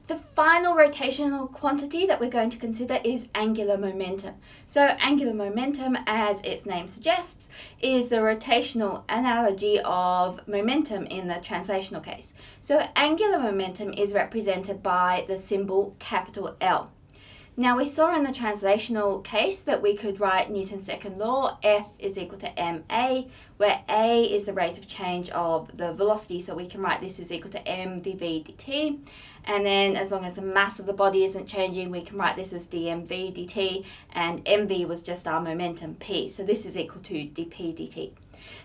The final rotational quantity that we're going to consider is angular momentum. So angular momentum, as its name suggests, is the rotational analogy of momentum in the translational case. So angular momentum is represented by the symbol capital L. Now we saw in the translational case that we could write Newton's second law, F is equal to ma, where a is the rate of change of the velocity, so we can write this is equal to m dv dt. And then as long as the mass of the body isn't changing, we can write this as dmv dt, and mv was just our momentum p, so this is equal to dp dt.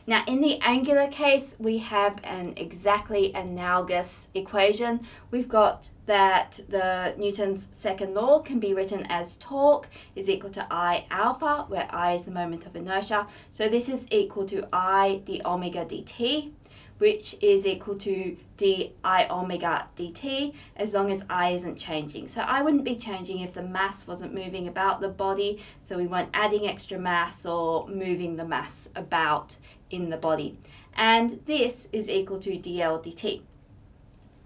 Now in the angular case, we have an exactly analogous equation. We've got that the Newton's second law can be written as torque is equal to I alpha, where I is the moment of inertia. So this is equal to I d omega dt, which is equal to d I omega dt, as long as I isn't changing. So I wouldn't be changing if the mass wasn't moving about the body, so we weren't adding extra mass or moving the mass about in the body. And this is equal to dl dt.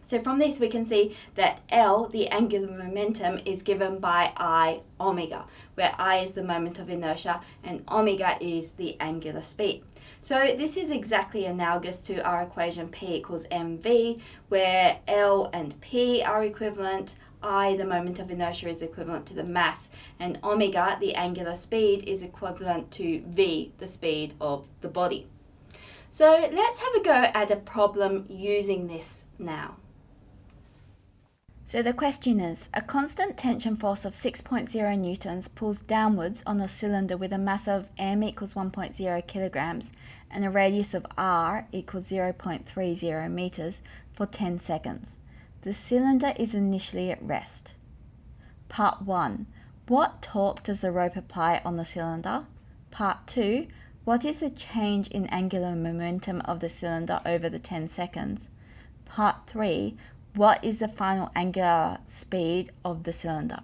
So from this we can see that L, the angular momentum, is given by I omega, where I is the moment of inertia and omega is the angular speed. So this is exactly analogous to our equation P equals mv, where L and P are equivalent, I, the moment of inertia, is equivalent to the mass, and omega, the angular speed, is equivalent to v, the speed of the body. So let's have a go at a problem using this now. So the question is, a constant tension force of 6.0 newtons pulls downwards on a cylinder with a mass of m equals 1.0 kilograms and a radius of r equals 0.30 meters for 10 seconds. The cylinder is initially at rest. Part 1. What torque does the rope apply on the cylinder? Part 2. What is the change in angular momentum of the cylinder over the 10 seconds? Part 3. What is the final angular speed of the cylinder?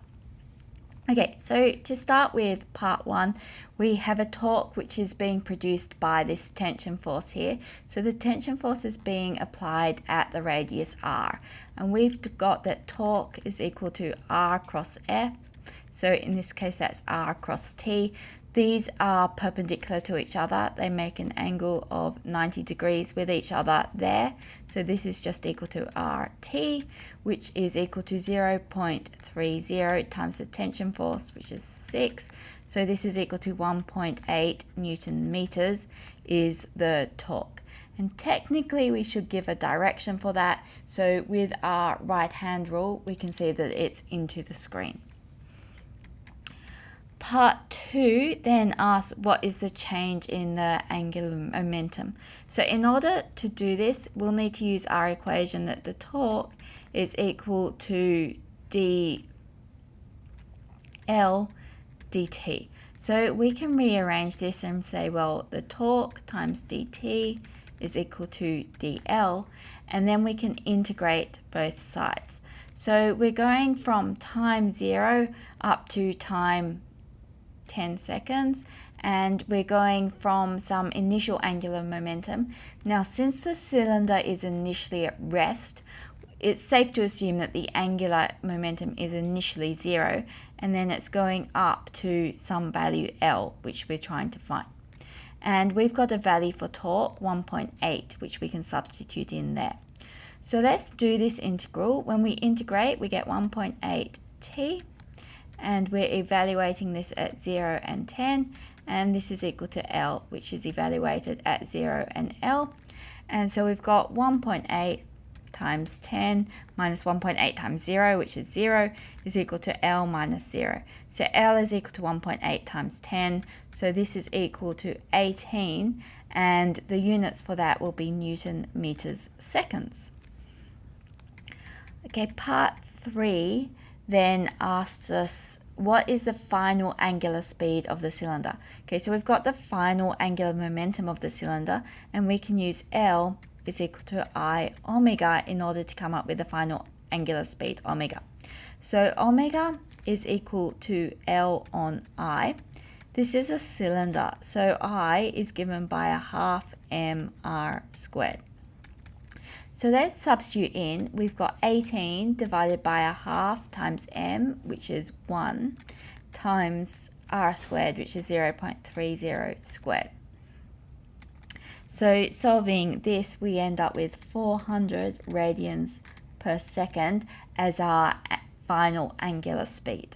Okay, so to start with part 1, we have a torque which is being produced by this tension force here. So the tension force is being applied at the radius r, and we've got that torque is equal to r cross F. So in this case that's r cross T. These are perpendicular to each other. They make an angle of 90 degrees with each other there. So this is just equal to RT, which is equal to 0.30 times the tension force, which is 6. So this is equal to 1.8 Newton meters is the torque. And technically we should give a direction for that. So with our right hand rule, we can see that it's into the screen. Part 2 then asks what is the change in the angular momentum. So in order to do this, we'll need to use our equation that the torque is equal to dl dt. So we can rearrange this and say, well, the torque times dt is equal to dl, and then we can integrate both sides. So we're going from time 0 up to time 10 seconds, and we're going from some initial angular momentum. Now, since the cylinder is initially at rest, it's safe to assume that the angular momentum is initially 0, and then it's going up to some value L, which we're trying to find. And we've got a value for torque, 1.8, which we can substitute in there. So let's do this integral. When we integrate, we get 1.8 t, and we're evaluating this at 0 and 10, and this is equal to L, which is evaluated at 0 and L. And so we've got 1.8 times 10 minus 1.8 times 0, which is 0, is equal to L minus 0. So L is equal to 1.8 times 10, so this is equal to 18, and the units for that will be Newton meters seconds. Okay, part 3 then asks us what is the final angular speed of the cylinder. Okay, so we've got the final angular momentum of the cylinder, and we can use L is equal to I omega in order to come up with the final angular speed, omega. So omega is equal to L on I. This is a cylinder, so I is given by a half mr squared. So let's substitute in. We've got 18 divided by a half times m, which is 1, times r squared, which is 0.30 squared. So solving this, we end up with 400 radians per second as our final angular speed.